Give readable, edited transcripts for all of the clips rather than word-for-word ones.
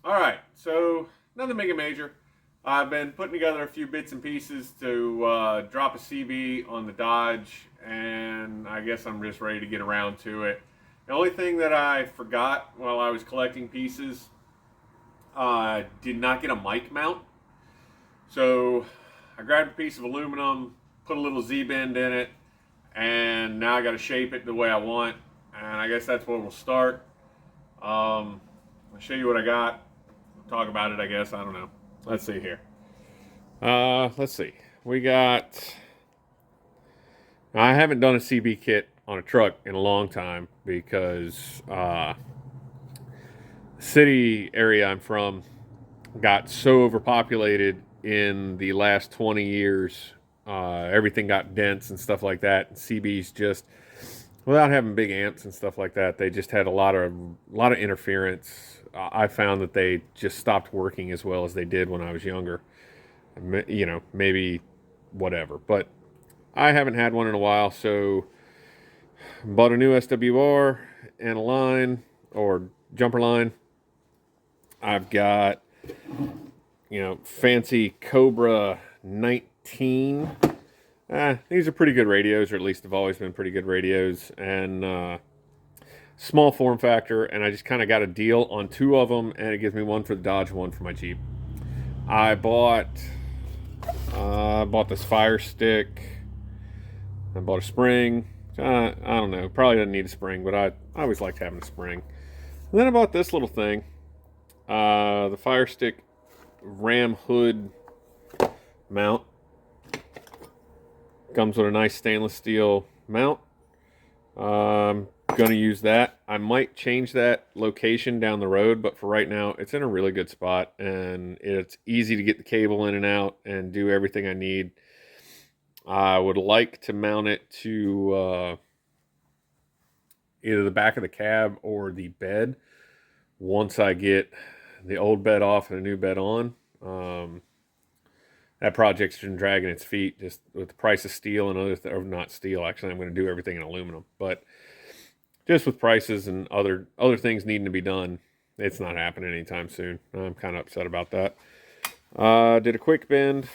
Alright, so nothing mega major. I've been putting together a few bits and pieces to drop a CB on the Dodge, and I guess I'm just ready to get around to it. The only thing that I forgot while I was collecting pieces, did not get a mic mount. So I grabbed a piece of aluminum, put a little Z-bend in it, and now I got to shape it the way I want. And I guess that's where we'll start. I'll show you what I got. Talk about it, I guess. I don't know. Let's see here. Let's see. We got. I haven't done a CB kit on a truck in a long time because the city area I'm from got so overpopulated in the last 20 years. Everything got dense and stuff like that. And CBs just, without having big amps and stuff like that, they just had a lot of interference. I found that they just stopped working as well as they did when I was younger. You know, maybe whatever. But I haven't had one in a while, so bought a new SWR and a line or jumper line. I've got, fancy Cobra 19. These are pretty good radios, or at least have always been pretty good radios, and small form factor. And I just kind of got a deal on two of them, and it gives me one for the Dodge, one for my Jeep. I bought this Fire Stick. I bought a spring. I don't know. Probably doesn't need a spring, but I always liked having a spring. And then I bought this little thing. The Fire Stick Ram hood mount. Comes with a nice stainless steel mount. I'm going to use that. I might change that location down the road, but for right now, it's in a really good spot, and it's easy to get the cable in and out and do everything I need. I would like to mount it to either the back of the cab or the bed once I get the old bed off and the new bed on. That project's been dragging its feet just with the price of steel and or not steel. Actually, I'm going to do everything in aluminum, but just with prices and other things needing to be done, it's not happening anytime soon. I'm kind of upset about that. Did a quick bend.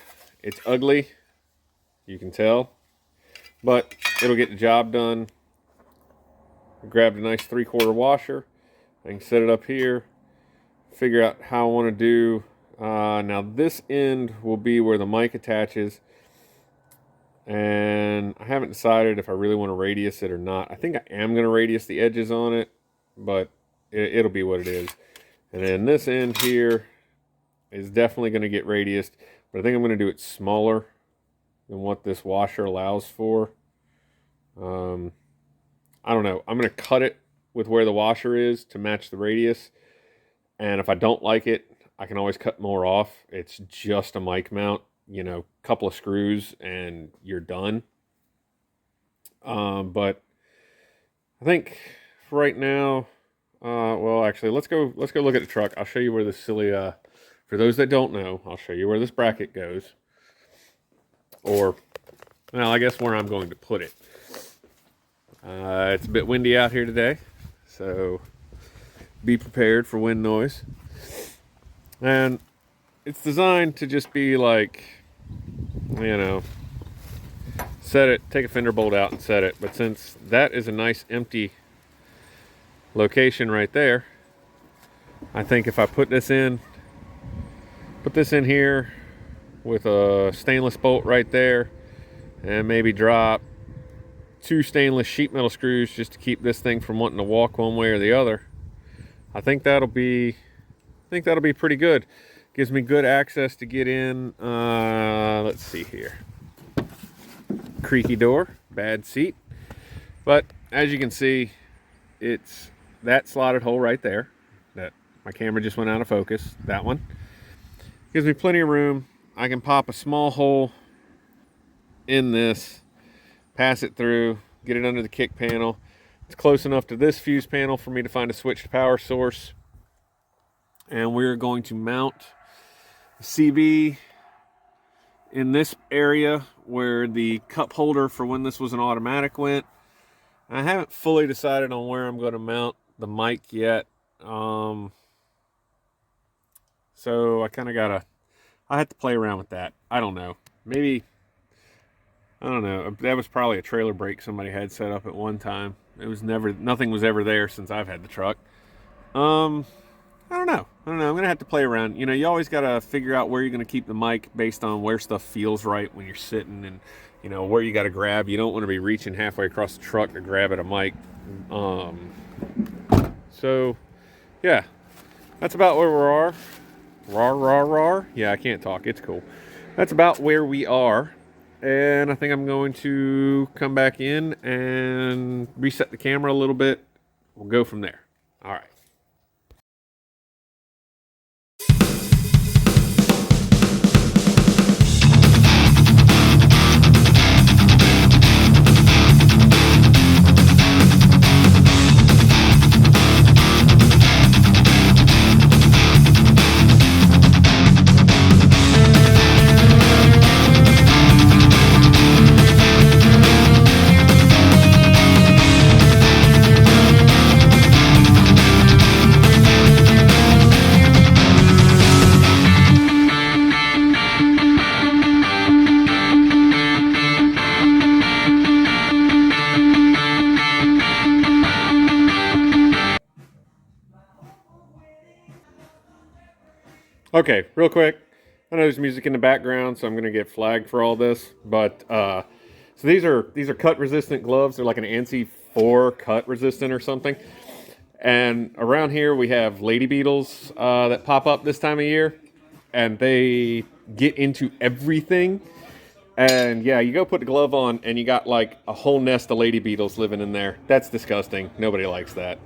It's ugly, you can tell, but it'll get the job done. Grabbed a nice 3/4 washer. I can set it up here. Figure out how I want to do. Now this end will be where the mic attaches, and I haven't decided if I really want to radius it or not. I think I am going to radius the edges on it, but it'll be what it is. And then this end here is definitely going to get radiused, but I think I'm going to do it smaller than what this washer allows for. I don't know. I'm going to cut it with where the washer is to match the radius, and if I don't like it, I can always cut more off. It's just a mic mount, couple of screws and you're done. But I think for right now, well, actually, let's go look at the truck. I'll show you where this silly, for those that don't know, I'll show you where this bracket goes. Or, well, I guess where I'm going to put it. It's a bit windy out here today, so be prepared for wind noise. And it's designed to just be like, set it, take a fender bolt out and set it. But since that is a nice empty location right there, I think if I put this in here with a stainless bolt right there, and maybe drop 2 stainless sheet metal screws just to keep this thing from wanting to walk one way or the other, I think that'll be pretty good. Gives me good access to get in. Let's see here. Creaky door, bad seat. But as you can see, it's that slotted hole right there. That my camera just went out of focus. That one. Gives me plenty of room. I can pop a small hole in this, pass it through, get it under the kick panel. It's close enough to this fuse panel for me to find a switched power source. And we're going to mount the CB in this area where the cup holder for when this was an automatic went. I haven't fully decided on where I'm going to mount the mic yet. So I kind of gotta, I had to play around with that. I don't know. Maybe, I don't know. That was probably a trailer brake somebody had set up at one time. It was never, nothing was ever there since I've had the truck. Um, I don't know. I don't know. I'm gonna have to play around. You know, you always gotta figure out where you're gonna keep the mic based on where stuff feels right when you're sitting, and you know where you gotta grab. You don't want to be reaching halfway across the truck to grab at a mic. Um, so yeah, that's about where we are. Rar, rar, rar. Yeah, I can't talk. It's cool. That's about where we are. And I think I'm going to come back in and reset the camera a little bit. We'll go from there. All right. Okay, real quick. I know there's music in the background, so I'm gonna get flagged for all this. But so these are cut resistant gloves. They're like an ANSI 4 cut resistant or something. And around here we have lady beetles that pop up this time of year, and they get into everything. And yeah, you go put the glove on, and you got like a whole nest of lady beetles living in there. That's disgusting. Nobody likes that.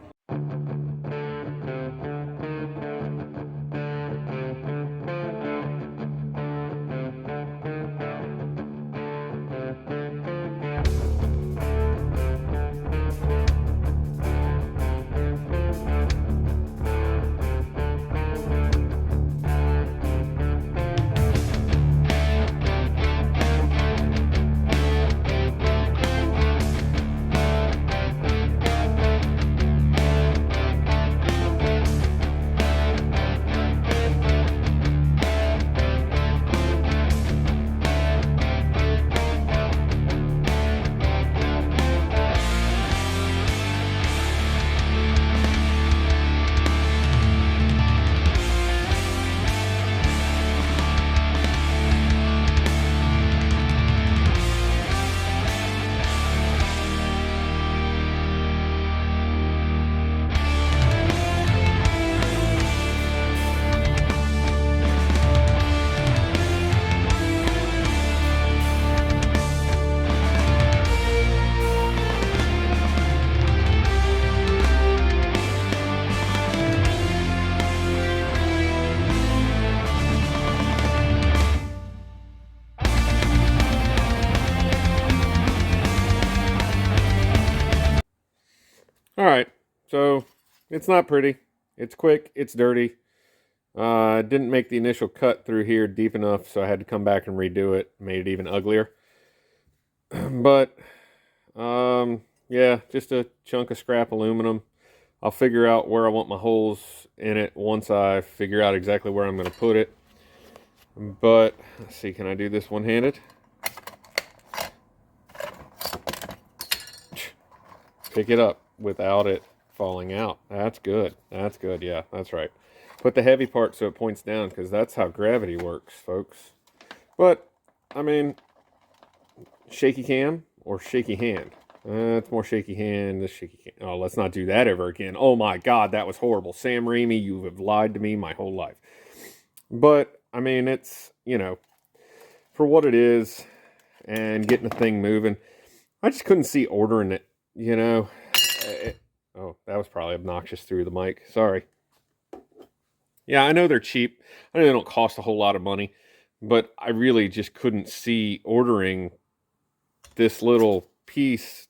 All right, so it's not pretty. It's quick. It's dirty. Didn't make the initial cut through here deep enough, so I had to come back and redo it. Made it even uglier. But yeah, just a chunk of scrap aluminum. I'll figure out where I want my holes in it once I figure out exactly where I'm going to put it. But let's see, can I do this one-handed? Pick it up without it falling out. That's good. That's good. Yeah, that's right. Put the heavy part so it points down, because that's how gravity works, folks. But, I mean, shaky cam or shaky hand? It's more shaky hand, this shaky cam. Oh, let's not do that ever again. Oh my God, that was horrible. Sam Raimi, you have lied to me my whole life. But, I mean, it's, you know, for what it is and getting the thing moving, I just couldn't see ordering it, you know. Oh, that was probably obnoxious through the mic. Sorry. Yeah, I know they're cheap. I know they don't cost a whole lot of money, but I really just couldn't see ordering this little piece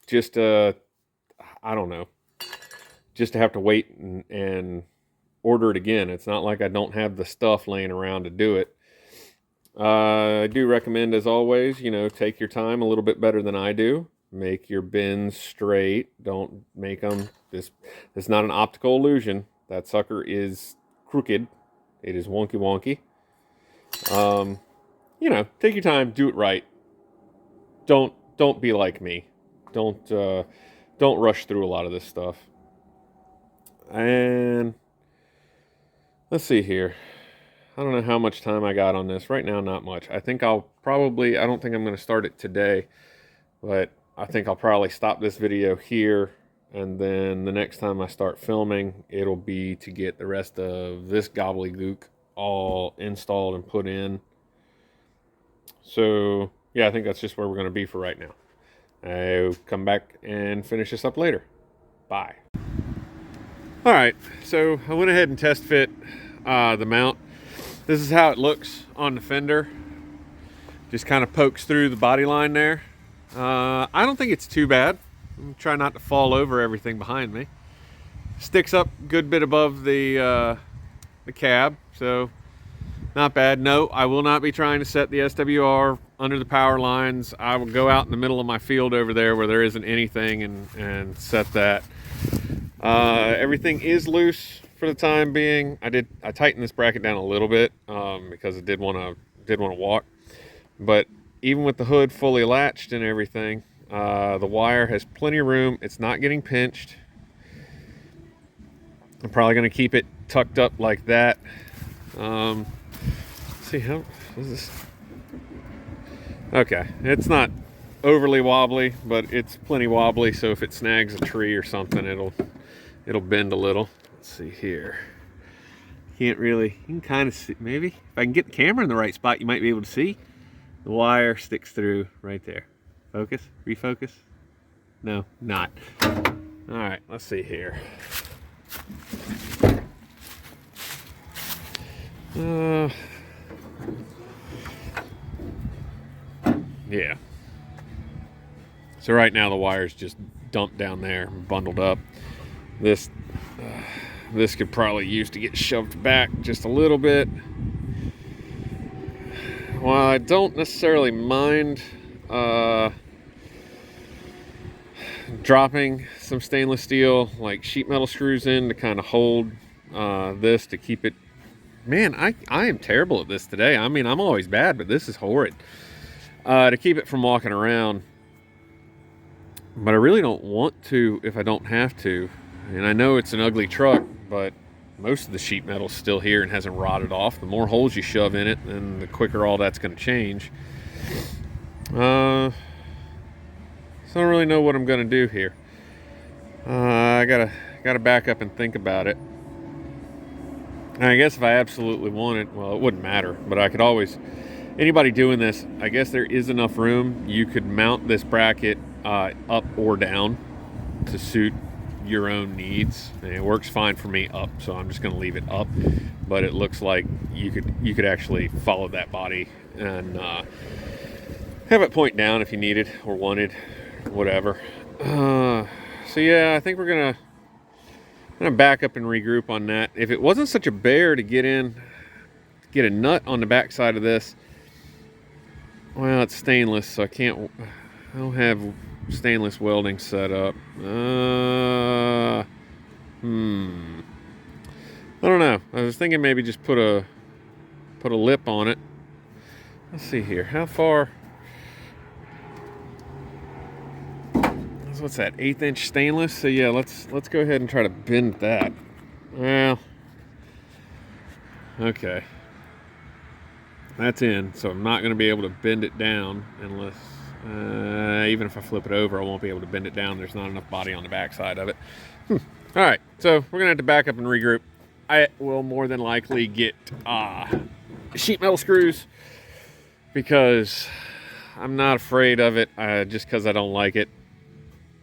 just I don't know, just to have to wait and order it again. It's not like I don't have the stuff laying around to do it. I do recommend, as always, you know, take your time a little bit better than I do. Make your bins straight. Don't make them, this is not an optical illusion. That sucker is crooked. It is wonky wonky. You know, take your time, do it right. Don't be like me. Don't rush through a lot of this stuff. And let's see here. I don't know how much time I got on this. Right now, not much. I think I don't think I'm going to start it today, but I think I'll probably stop this video here, and then the next time I start filming, it'll be to get the rest of this gobbledygook all installed and put in. So, yeah, I think that's just where we're going to be for right now. I'll come back and finish this up later. Bye. All right, so I went ahead and test fit the mount. This is how it looks on the fender. Just kind of pokes through the body line there. I don't think it's too bad. I'm trying not to fall over everything behind me. Sticks up a good bit above the cab, so not bad. No, I will not be trying to set the SWR under the power lines. I will go out in the middle of my field over there where there isn't anything and set that. Everything is loose for the time being. I tightened this bracket down a little bit because I did want to walk. But even with the hood fully latched and everything, the wire has plenty of room. It's not getting pinched. I'm probably going to keep it tucked up like that. See how is this? Okay, it's not overly wobbly, but it's plenty wobbly. So if it snags a tree or something, it'll bend a little. Let's see here. Can't really, you can kind of see, maybe if I can get the camera in the right spot, you might be able to see. The wire sticks through right there. Focus, refocus. No, not. All right, let's see here. Yeah. So right now the wire's just dumped down there, bundled up. This could probably use to get shoved back just a little bit. While I don't necessarily mind dropping some stainless steel like sheet metal screws in to kind of hold this to keep it. Man, I am terrible at this today. I mean, I'm always bad, but this is horrid. To keep it from walking around. But I really don't want to if I don't have to. And I know it's an ugly truck, but most of the sheet metal's still here and hasn't rotted off. The more holes you shove in it, then the quicker all that's going to change. So I don't really know what I'm going to do here. I gotta back up and think about it. And I guess if I absolutely wanted, well, it wouldn't matter. But I could always, anybody doing this, I guess there is enough room. You could mount this bracket up or down to suit your own needs, and it works fine for me up, so I'm just going to leave it up. But it looks like you could actually follow that body and have it point down if you needed or wanted, whatever. So yeah, I think we're gonna back up and regroup on that. If it wasn't such a bear to get a nut on the back side of this, well, it's stainless, so I don't have stainless welding set up. I don't know. I was thinking maybe just put a lip on it. Let's see here. How far? What's that? 1/8 inch stainless. So yeah, let's go ahead and try to bend that. Well, okay. That's in, so I'm not going to be able to bend it down unless. Even if I flip it over, I won't be able to bend it down. There's not enough body on the back side of it. All right, so we're gonna have to back up and regroup. I will more than likely get sheet metal screws because I'm not afraid of it, just because I don't like it.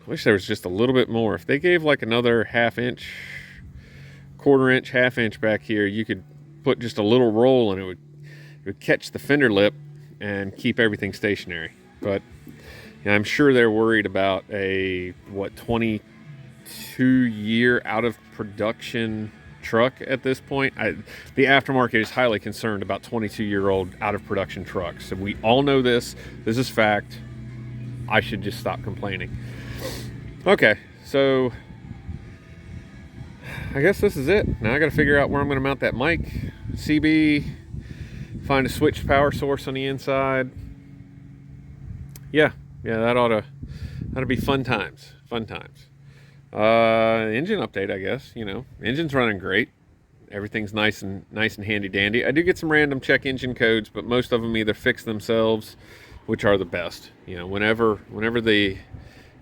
I wish there was just a little bit more. If they gave like another 1/2 inch, 1/4 inch, 1/2 inch back here, you could put just a little roll and it would catch the fender lip and keep everything stationary. But yeah, I'm sure they're worried about a 22-year out of production truck at this point. The aftermarket is highly concerned about 22-year-old out of production trucks. And we all know this. This is fact. I should just stop complaining. Okay, so I guess this is it. Now I got to figure out where I'm going to mount that mic. CB, find a switched power source on the inside. Yeah, that ought to be fun times. Engine update, I guess. Engine's running great. Everything's nice and handy dandy. I do get some random check engine codes, but most of them either fix themselves, which are the best. Whenever the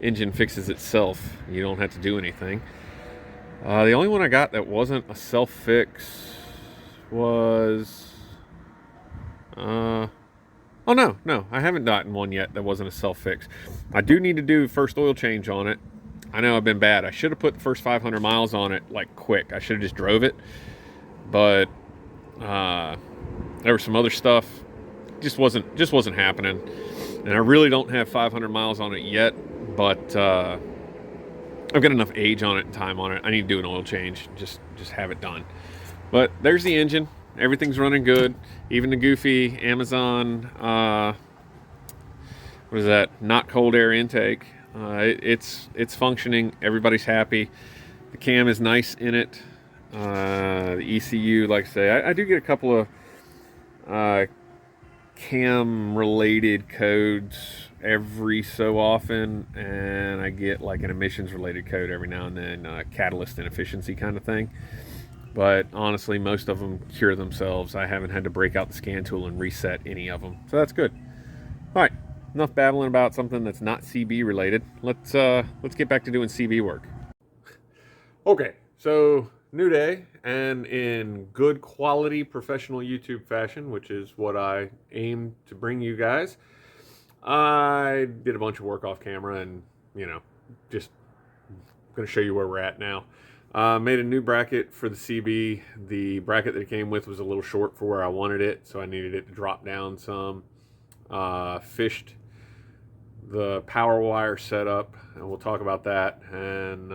engine fixes itself, you don't have to do anything. The only one I got that wasn't a self-fix was... Oh, no, I haven't gotten one yet that wasn't a self-fix. I do need to do first oil change on it. I know I've been bad. I should have put the first 500 miles on it, like, quick. I should have just drove it. But there was some other stuff. Just wasn't happening. And I really don't have 500 miles on it yet, but I've got enough age on it and time on it. I need to do an oil change, just have it done. But there's the engine. Everything's running good. Even the goofy Amazon, what is that? Not cold air intake. It's functioning. Everybody's happy. The cam is nice in it. The ECU, like I say, I do get a couple of cam related codes every so often, and I get like an emissions related code every now and then, catalyst inefficiency kind of thing. But honestly, most of them cure themselves. I haven't had to break out the scan tool and reset any of them, so that's good. All right, enough babbling about something that's not CB related. Let's get back to doing CB work. Okay, so new day, and in good quality professional YouTube fashion, which is what I aim to bring you guys, I did a bunch of work off camera, and just going to show you where we're at now. Made a new bracket for the CB. The bracket that it came with was a little short for where I wanted it, so I needed it to drop down some. Fished the power wire setup, and we'll talk about that. And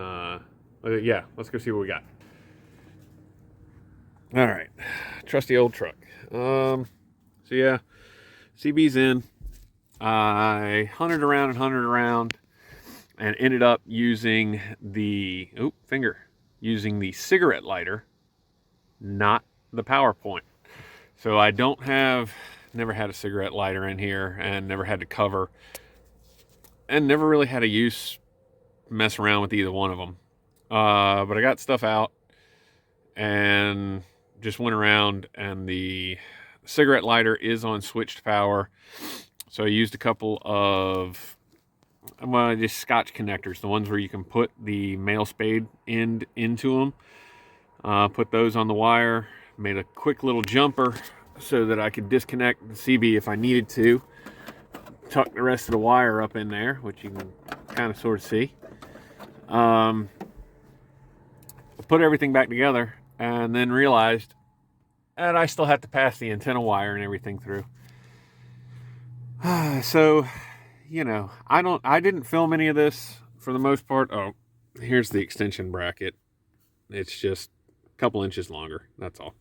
yeah, let's go see what we got. All right, trusty old truck. So yeah, CB's in. I hunted around and ended up using the using the cigarette lighter, not the PowerPoint. So I never had a cigarette lighter in here, and never had to cover, and never really had to mess around with either one of them. But I got stuff out and just went around, and the cigarette lighter is on switched power. So I used a couple of just Scotch connectors, the ones where you can put the male spade end into them. Put those on the wire, made a quick little jumper so that I could disconnect the CB if I needed to. Tuck the rest of the wire up in there, which you can kind of sort of see. Put everything back together, and then realized that I still have to pass the antenna wire and everything through. So, I didn't film any of this for the most part. Oh, here's the extension bracket. It's just a couple inches longer. That's all.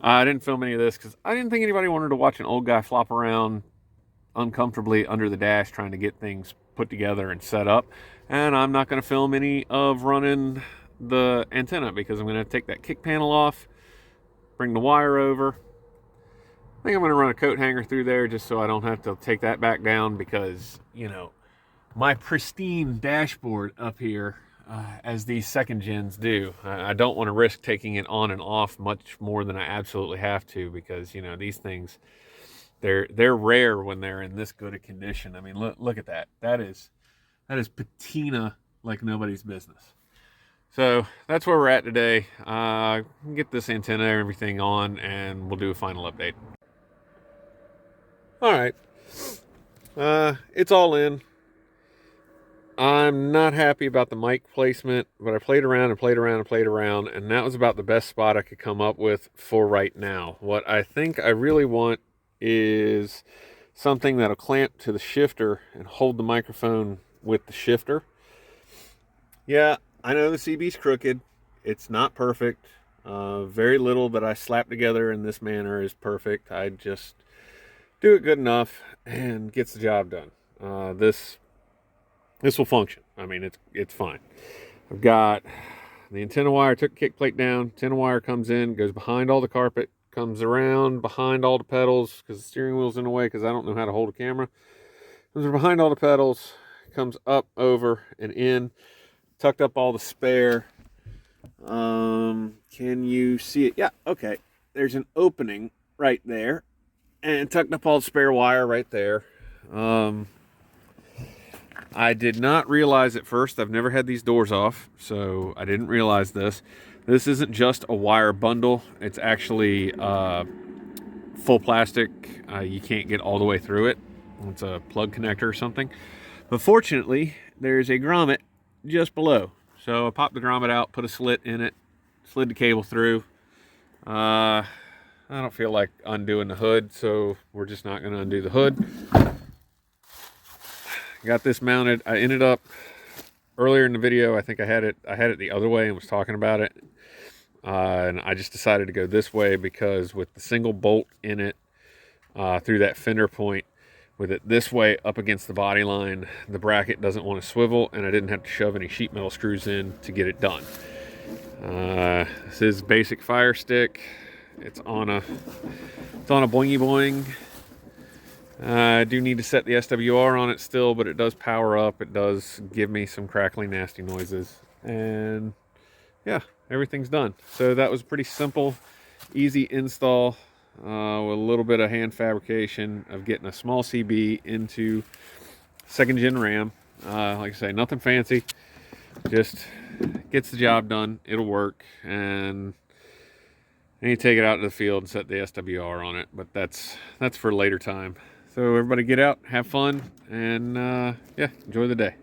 I didn't film any of this because I didn't think anybody wanted to watch an old guy flop around uncomfortably under the dash trying to get things put together and set up. And I'm not going to film any of running the antenna because I'm going to take that kick panel off, bring the wire over. I think I'm going to run a coat hanger through there just so I don't have to take that back down because, my pristine dashboard up here, as these second gens do, I don't want to risk taking it on and off much more than I absolutely have to because, these things, they're rare when they're in this good a condition. I mean, look at that. That is patina like nobody's business. So that's where we're at today. Get this antenna and everything on, and we'll do a final update. All right, it's all in. I'm not happy about the mic placement, but I played around, and that was about the best spot I could come up with for right now. What I think I really want is something that'll clamp to the shifter and hold the microphone with the shifter. Yeah, I know the CB's crooked. It's not perfect. Very little that I slap together in this manner is perfect. I just do it good enough and gets the job done. This will function. I mean, it's fine. I've got the antenna wire, took kick plate down, antenna wire comes in, goes behind all the carpet, comes around behind all the pedals because the steering wheel's in the way because I don't know how to hold a camera. Comes behind all the pedals, comes up, over, and in. Tucked up all the spare. Can you see it? Yeah, okay. There's an opening right there. And tucked up all the spare wire right there. I did not realize at first, I've never had these doors off, so I didn't realize this. This isn't just a wire bundle. It's actually full plastic. You can't get all the way through it. It's a plug connector or something. But fortunately, there's a grommet just below. So I popped the grommet out, put a slit in it, slid the cable through. I don't feel like undoing the hood, so we're just not going to undo the hood. Got this mounted. I ended up earlier in the video, I think I had it the other way and was talking about it. And I just decided to go this way because with the single bolt in it through that fender point, with it this way up against the body line, the bracket doesn't want to swivel, and I didn't have to shove any sheet metal screws in to get it done. This is basic fire stick. It's on a boingy boing. I do need to set the SWR on it still, but it does power up. It does give me some crackling, nasty noises. And yeah, everything's done. So that was pretty simple, easy install with a little bit of hand fabrication of getting a small CB into 2nd gen Ram. Like I say, nothing fancy, just gets the job done. It'll work, and then you take it out to the field and set the SWR on it, but that's for later time. So everybody get out, have fun, and yeah, enjoy the day.